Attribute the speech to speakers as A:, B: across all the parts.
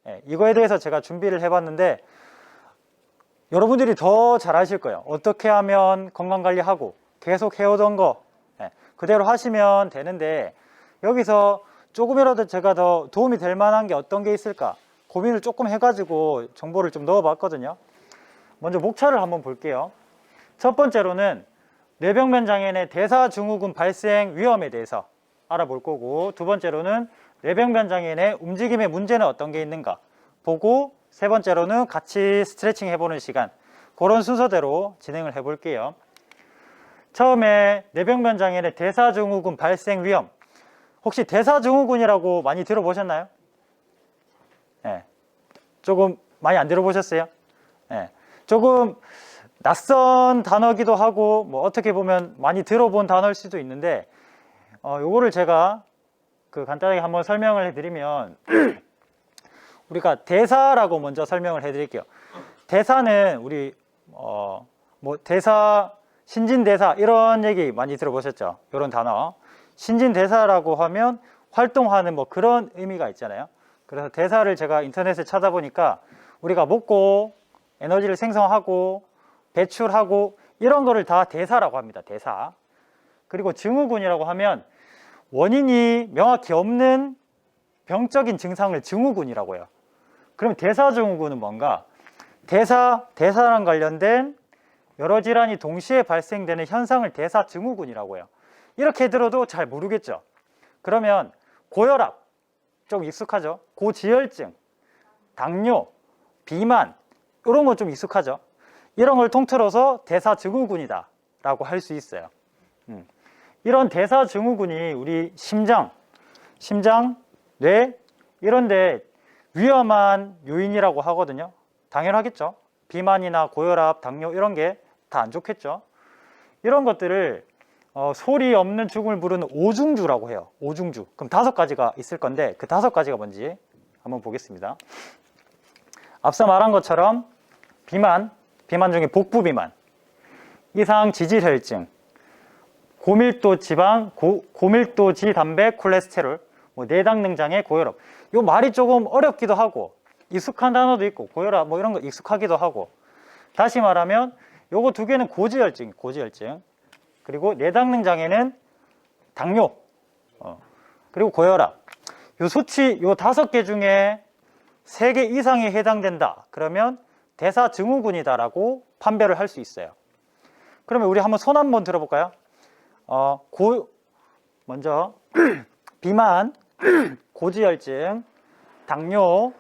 A: 예, 이거에 대해서 제가 준비를 해봤는데 여러분들이 더 잘 아실 거예요. 어떻게 하면 건강관리하고 계속 해오던 거 예, 그대로 하시면 되는데 여기서 조금이라도 제가 더 도움이 될 만한 게 어떤 게 있을까 고민을 조금 해가지고 정보를 좀 넣어봤거든요. 먼저 목차를 한번 볼게요. 첫 번째로는 뇌병변 장애인의 대사증후군 발생 위험에 대해서 알아볼 거고, 두 번째로는 뇌병변 장애인의 움직임의 문제는 어떤 게 있는가 보고, 세 번째로는 같이 스트레칭 해보는 시간, 그런 순서대로 진행을 해볼게요. 처음에 뇌병변 장애인의 대사증후군 발생 위험, 혹시 대사증후군이라고 많이 들어보셨나요? 네. 조금 많이 안 들어보셨어요? 네. 조금 낯선 단어기도 하고 뭐 어떻게 보면 많이 들어본 단어일 수도 있는데 요거를 제가 간단하게 한번 설명을 해드리면 우리가 대사라고 먼저 설명을 해드릴게요. 대사는 우리 뭐 대사, 신진대사 이런 얘기 많이 들어보셨죠? 이런 단어. 신진대사라고 하면 활동하는 뭐 그런 의미가 있잖아요. 그래서 대사를 제가 인터넷에 찾아보니까 우리가 먹고 에너지를 생성하고 배출하고 이런 거를 다 대사라고 합니다. 대사. 그리고 증후군이라고 하면 원인이 명확히 없는 병적인 증상을 증후군이라고 해요. 그럼 대사증후군은 뭔가? 대사랑 관련된 여러 질환이 동시에 발생되는 현상을 대사증후군이라고 해요. 이렇게 들어도 잘 모르겠죠? 그러면 고혈압, 좀 익숙하죠? 고지혈증, 당뇨, 비만 이런 거 좀 익숙하죠? 이런 걸 통틀어서 대사증후군이다 라고 할 수 있어요. 이런 대사증후군이 우리 심장, 뇌 이런 데 위험한 요인이라고 하거든요. 당연하겠죠. 비만이나 고혈압, 당뇨 이런 게 다 안 좋겠죠. 이런 것들을 소리 없는 죽음을 부르는 오중주라고 해요. 오중주. 그럼 5가지가 있을 건데 그 5가지가 뭔지 한번 보겠습니다. 앞서 말한 것처럼 비만 중에 복부 비만, 이상 지질혈증, 고밀도 지방, 고밀도 지단백 콜레스테롤, 뭐 내당능장애, 고혈압. 요 말이 조금 어렵기도 하고 익숙한 단어도 있고 고혈압 뭐 이런 거 익숙하기도 하고, 다시 말하면 요거 2개는 고지혈증. 그리고 내당능장애는 당뇨, 그리고 고혈압. 요 수치 요 5개 중에 3개 이상이 해당된다. 그러면 대사증후군이다라고 판별을 할 수 있어요. 그러면 우리 한번 손 한번 들어볼까요? 먼저 비만, 고지혈증, 당뇨,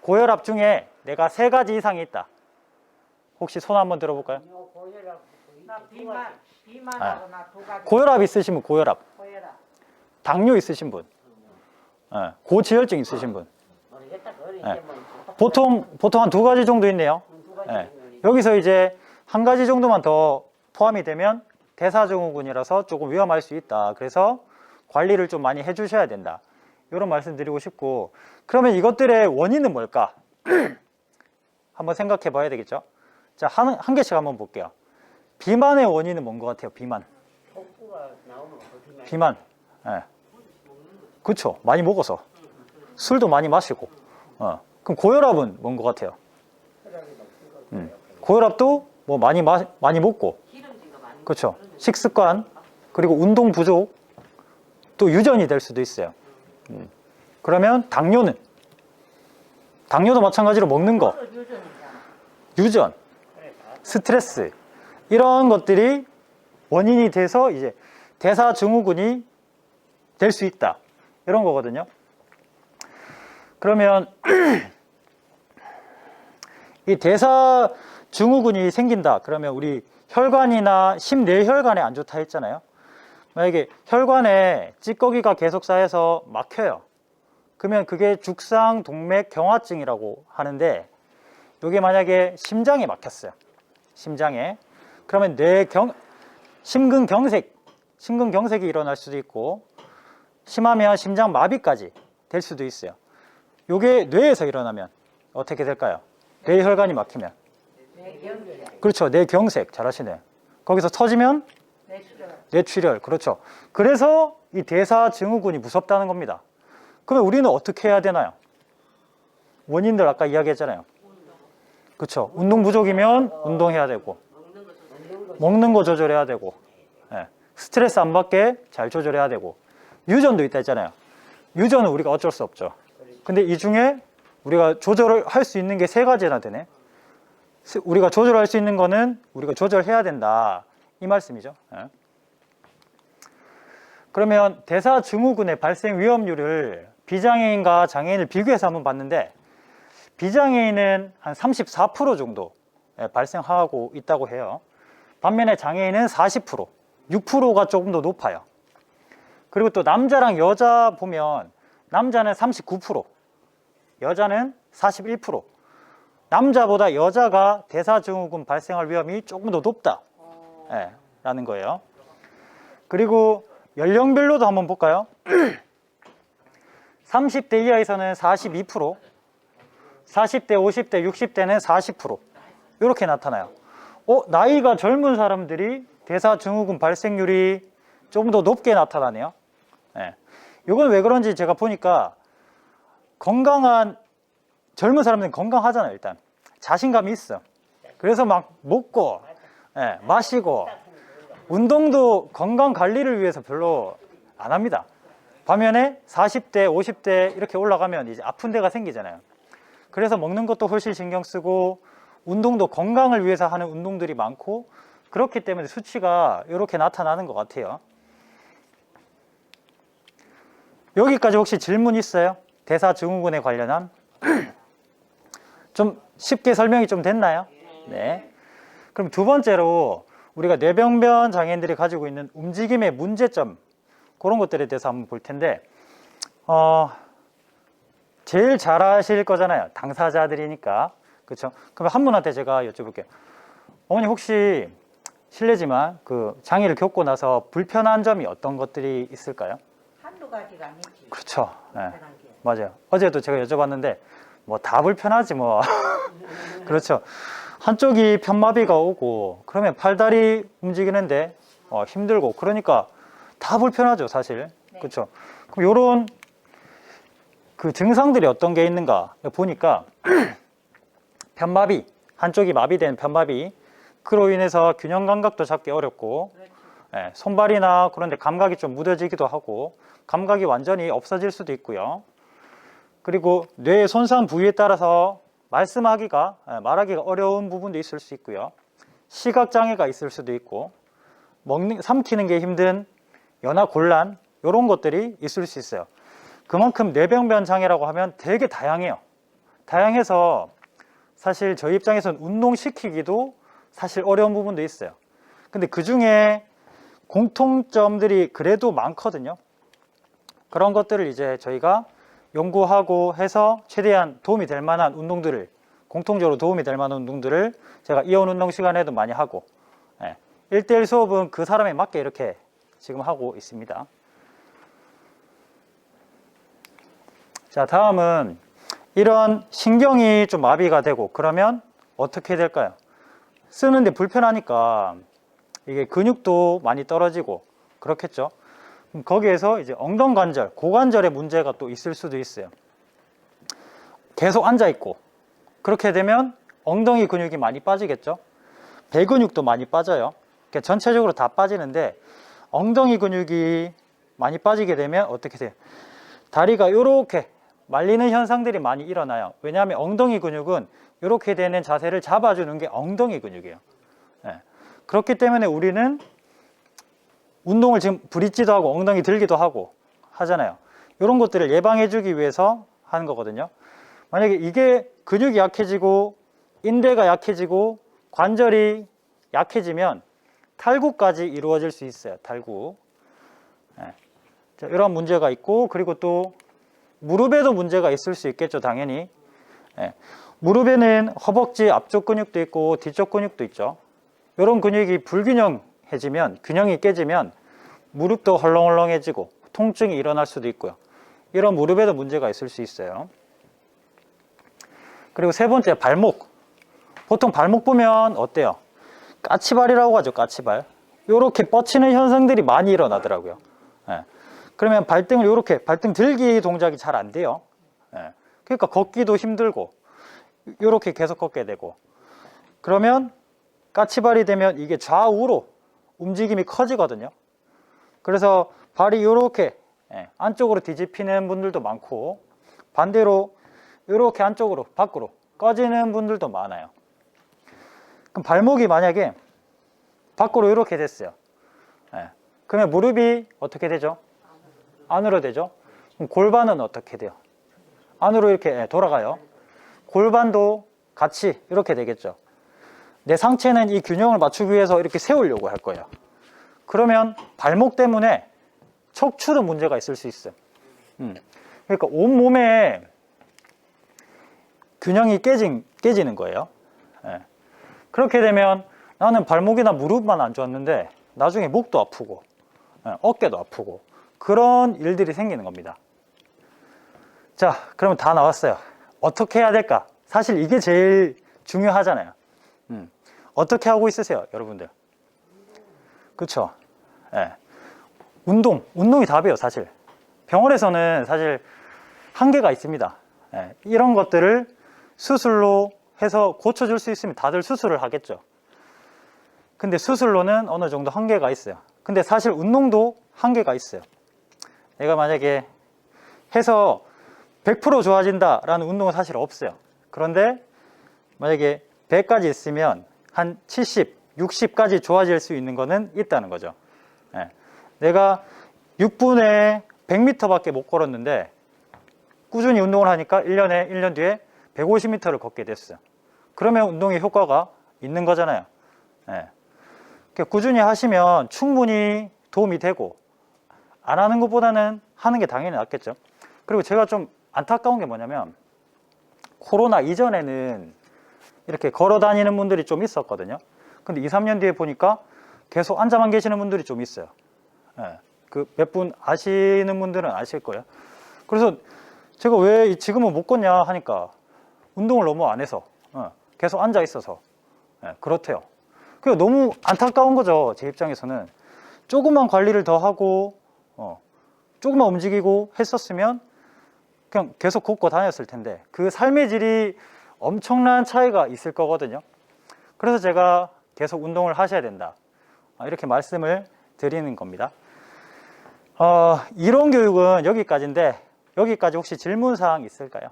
A: 고혈압 중에 내가 3가지 이상이 있다. 혹시 손 한번 들어볼까요?
B: 비만하고 나 2가지.
A: 고혈압 있으신 분, 고혈압. 당뇨 있으신 분, 고지혈증 있으신 분. 보통 한 2가지 정도 있네요. 여기서 이제 1가지 정도만 더 포함이 되면 대사증후군이라서 조금 위험할 수 있다. 그래서 관리를 좀 많이 해주셔야 된다. 이런 말씀 드리고 싶고, 그러면 이것들의 원인은 뭘까? 한번 생각해 봐야 되겠죠? 자, 한 개씩 한번 볼게요. 비만의 원인은 뭔 것 같아요? 비만. 그쵸. 많이 먹어서. 술도 많이 마시고. 그럼 고혈압은 뭔 것 같아요? 고혈압도 뭐 많이 먹고. 그렇죠. 식습관, 그리고 운동 부족, 또 유전이 될 수도 있어요. 그러면 당뇨도 마찬가지로 먹는 거, 유전, 스트레스 이런 것들이 원인이 돼서 이제 대사증후군이 될 수 있다. 이런 거거든요. 그러면 이 대사증후군이 생긴다. 그러면 우리 혈관이나 심뇌혈관에 안 좋다 했잖아요. 만약에 혈관에 찌꺼기가 계속 쌓여서 막혀요. 그러면 그게 죽상동맥경화증이라고 하는데, 이게 만약에 심장에 막혔어요. 심장에. 그러면 심근경색이 일어날 수도 있고, 심하면 심장마비까지 될 수도 있어요. 이게 뇌에서 일어나면 어떻게 될까요? 뇌혈관이 막히면. 그렇죠. 뇌경색. 잘하시네요. 거기서 터지면 뇌출혈. 그렇죠. 그래서 이 대사증후군이 무섭다는 겁니다. 그러면 우리는 어떻게 해야 되나요? 원인들 아까 이야기했잖아요. 그렇죠. 운동 부족이면 운동해야 되고, 먹는 거 조절해야 되고, 예. 스트레스 안 받게 잘 조절해야 되고, 유전도 있다 했잖아요. 유전은 우리가 어쩔 수 없죠. 근데 이 중에 우리가 조절을 할 수 있는 게 세 가지나 되네. 우리가 조절할 수 있는 거는 우리가 조절해야 된다, 이 말씀이죠. 예. 그러면 대사증후군의 발생 위험률을 비장애인과 장애인을 비교해서 한번 봤는데, 비장애인은 한 34% 정도 발생하고 있다고 해요. 반면에 장애인은 40%, 6%가 조금 더 높아요. 그리고 또 남자랑 여자 보면 남자는 39%, 여자는 41%. 남자보다 여자가 대사증후군 발생할 위험이 조금 더 높다, 라는 거예요. 그리고 연령별로도 한번 볼까요? 30대 이하에서는 42%, 40대, 50대, 60대는 40%, 이렇게 나타나요. 나이가 젊은 사람들이 대사증후군 발생률이 조금 더 높게 나타나네요. 이건 왜 그런지 제가 보니까 건강한 젊은 사람들은 건강하잖아요. 일단 자신감이 있어. 그래서 막 먹고, 마시고, 운동도 건강 관리를 위해서 별로 안 합니다. 반면에 40대, 50대 이렇게 올라가면 이제 아픈 데가 생기잖아요. 그래서 먹는 것도 훨씬 신경 쓰고, 운동도 건강을 위해서 하는 운동들이 많고, 그렇기 때문에 수치가 이렇게 나타나는 것 같아요. 여기까지 혹시 질문 있어요? 대사증후군에 관련한? 좀 쉽게 설명이 좀 됐나요? 네. 그럼 두 번째로 우리가 뇌병변 장애인들이 가지고 있는 움직임의 문제점, 그런 것들에 대해서 한번 볼 텐데, 제일 잘 아실 거잖아요. 당사자들이니까. 그렇죠? 그럼 한 분한테 제가 여쭤볼게요. 어머니 혹시 실례지만 그 장애를 겪고 나서 불편한 점이 어떤 것들이 있을까요?
B: 한두 가지가 아니지.
A: 그렇죠. 네.
B: 불편한 게.
A: 맞아요. 어제도 제가 여쭤봤는데 뭐 다 불편하지 뭐. 그렇죠. 한쪽이 편마비가 오고 그러면 팔다리 움직이는데 힘들고, 그러니까 다 불편하죠, 사실.
B: 네.
A: 그렇죠. 그럼 요런 그 증상들이 어떤 게 있는가 보니까 편마비, 한쪽이 마비된 편마비, 그로 인해서 균형 감각도 잡기 어렵고,
B: 그렇지.
A: 손발이나 그런 데 감각이 좀 무뎌지기도 하고, 감각이 완전히 없어질 수도 있고요. 그리고 뇌의 손상 부위에 따라서 말하기가 어려운 부분도 있을 수 있고요. 시각장애가 있을 수도 있고, 삼키는 게 힘든 연화 곤란, 이런 것들이 있을 수 있어요. 그만큼 뇌병변 장애라고 하면 되게 다양해요. 다양해서 사실 저희 입장에서는 운동시키기도 사실 어려운 부분도 있어요. 근데 그 중에 공통점들이 그래도 많거든요. 그런 것들을 이제 저희가 연구하고 해서 최대한 도움이 될 만한 운동들을, 공통적으로 도움이 될 만한 운동들을 제가 이온 운동 시간에도 많이 하고, 1대1 수업은 그 사람에 맞게 이렇게 지금 하고 있습니다. 자, 다음은 이런 신경이 좀 마비가 되고 그러면 어떻게 될까요? 쓰는데 불편하니까 이게 근육도 많이 떨어지고 그렇겠죠. 거기에서 이제 엉덩관절, 고관절에 문제가 또 있을 수도 있어요. 계속 앉아있고 그렇게 되면 엉덩이 근육이 많이 빠지겠죠. 배 근육도 많이 빠져요. 그러니까 전체적으로 다 빠지는데, 엉덩이 근육이 많이 빠지게 되면 어떻게 돼요? 다리가 이렇게 말리는 현상들이 많이 일어나요. 왜냐하면 엉덩이 근육은 이렇게 되는 자세를 잡아주는 게 엉덩이 근육이에요. 그렇기 때문에 우리는 운동을 지금 브릿지도 하고 엉덩이 들기도 하고 하잖아요. 이런 것들을 예방해 주기 위해서 하는 거거든요. 만약에 이게 근육이 약해지고 인대가 약해지고 관절이 약해지면 탈구까지 이루어질 수 있어요. 탈구. 자, 이런 문제가 있고, 그리고 또 무릎에도 문제가 있을 수 있겠죠, 당연히. 무릎에는 허벅지 앞쪽 근육도 있고 뒤쪽 근육도 있죠. 이런 근육이 불균형해지면, 균형이 깨지면 무릎도 헐렁헐렁해지고 통증이 일어날 수도 있고요. 이런 무릎에도 문제가 있을 수 있어요. 그리고 세 번째, 발목. 보통 발목 보면 어때요? 까치발이라고 하죠, 까치발. 이렇게 뻗치는 현상들이 많이 일어나더라고요. 그러면 발등을 이렇게, 발등 들기 동작이 잘 안 돼요. 그러니까 걷기도 힘들고 이렇게 계속 걷게 되고, 그러면 까치발이 되면 이게 좌우로 움직임이 커지거든요. 그래서 발이 이렇게 안쪽으로 뒤집히는 분들도 많고, 반대로 이렇게 안쪽으로 밖으로 꺼지는 분들도 많아요. 그럼 발목이 만약에 밖으로 이렇게 됐어요. 그러면 무릎이 어떻게 되죠? 안으로 되죠. 그럼 골반은 어떻게 돼요? 안으로 이렇게 돌아가요. 골반도 같이 이렇게 되겠죠. 내 상체는 이 균형을 맞추기 위해서 이렇게 세우려고 할 거예요. 그러면 발목 때문에 척추도 문제가 있을 수 있어요. 그러니까 온몸에 균형이 깨지는 거예요. 그렇게 되면 나는 발목이나 무릎만 안 좋았는데 나중에 목도 아프고 어깨도 아프고 그런 일들이 생기는 겁니다. 자, 그러면 다 나왔어요. 어떻게 해야 될까? 사실 이게 제일 중요하잖아요. 어떻게 하고 있으세요, 여러분들? 그쵸? 운동이 답이에요, 사실. 병원에서는 사실 한계가 있습니다. 이런 것들을 수술로 해서 고쳐줄 수 있으면 다들 수술을 하겠죠. 근데 수술로는 어느 정도 한계가 있어요. 근데 사실 운동도 한계가 있어요. 내가 만약에 해서 100% 좋아진다라는 운동은 사실 없어요. 그런데 만약에 100까지 있으면 한 70, 60까지 좋아질 수 있는 거는 있다는 거죠. 내가 6분에 100m밖에 못 걸었는데 꾸준히 운동을 하니까 1년 뒤에 150m를 걷게 됐어요. 그러면 운동의 효과가 있는 거잖아요. 꾸준히 하시면 충분히 도움이 되고, 안 하는 것보다는 하는 게 당연히 낫겠죠. 그리고 제가 좀 안타까운 게 뭐냐면, 코로나 이전에는 이렇게 걸어 다니는 분들이 좀 있었거든요. 근데 2, 3년 뒤에 보니까 계속 앉아만 계시는 분들이 좀 있어요. 그 몇 분 아시는 분들은 아실 거예요. 그래서 제가 왜 지금은 못 걷냐 하니까 운동을 너무 안 해서, 계속 앉아 있어서 그렇대요. 그게 너무 안타까운 거죠. 제 입장에서는 조금만 관리를 더 하고 조금만 움직이고 했었으면 그냥 계속 걷고 다녔을 텐데 그 삶의 질이 엄청난 차이가 있을 거거든요. 그래서 제가 계속 운동을 하셔야 된다, 이렇게 말씀을 드리는 겁니다. 이론 교육은 여기까지인데, 여기까지 혹시 질문 사항 있을까요?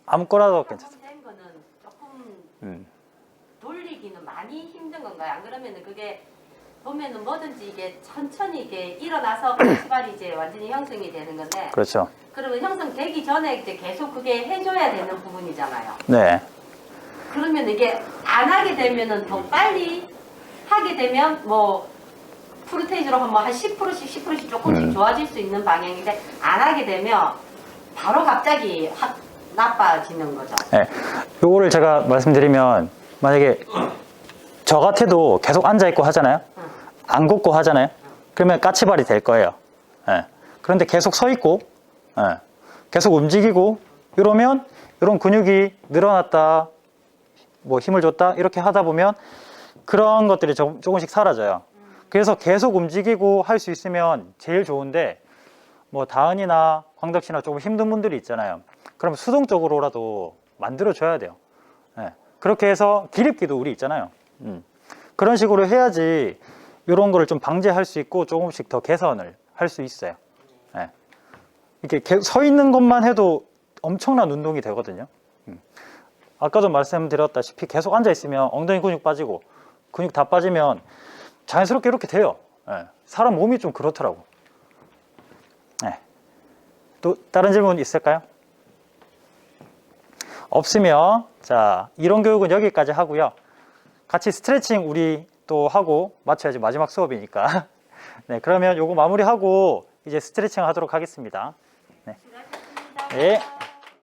A: 아무거나도 괜찮습니다.
C: 된 거는 조금 돌리기는 많이 힘든 건가요? 안 그러면은 그게 보면은 뭐든지 이게 천천히 이게 일어나서 까치발이 이제 완전히 형성이 되는 건데.
A: 그렇죠.
C: 그러면 형성되기 전에 이제 계속 그게 해줘야 되는 부분이잖아요.
A: 네.
C: 그러면 이게 안 하게 되면은 더 빨리 하게 되면 뭐 프루테이즈로 하면 한 10%씩 조금씩 좋아질 수 있는 방향인데, 안 하게 되면 바로 갑자기 확 나빠지는 거죠.
A: 네. 요거를 제가 말씀드리면, 만약에 저 같아도 계속 앉아있고 하잖아요. 안 걷고 하잖아요. 그러면 까치발이 될 거예요. 그런데 계속 서 있고, 계속 움직이고, 이러면 이런 근육이 늘어났다, 뭐 힘을 줬다, 이렇게 하다 보면 그런 것들이 조금씩 사라져요. 그래서 계속 움직이고 할 수 있으면 제일 좋은데, 뭐 다은이나 광덕 씨나 조금 힘든 분들이 있잖아요. 그럼 수동적으로라도 만들어줘야 돼요. 그렇게 해서 기립기도 우리 있잖아요. 그런 식으로 해야지 이런 거를 좀 방지할 수 있고 조금씩 더 개선을 할 수 있어요. 이렇게 서 있는 것만 해도 엄청난 운동이 되거든요. 아까도 말씀드렸다시피 계속 앉아 있으면 엉덩이 근육 빠지고, 근육 다 빠지면 자연스럽게 이렇게 돼요. 사람 몸이 좀 그렇더라고. 또 다른 질문 있을까요? 없으면 자, 이론 교육은 여기까지 하고요. 같이 스트레칭 우리 또 하고 마쳐야지, 마지막 수업이니까. 네, 그러면 요거 마무리하고 이제 스트레칭 하도록 하겠습니다. 네.
C: 수고하셨습니다.
A: 네.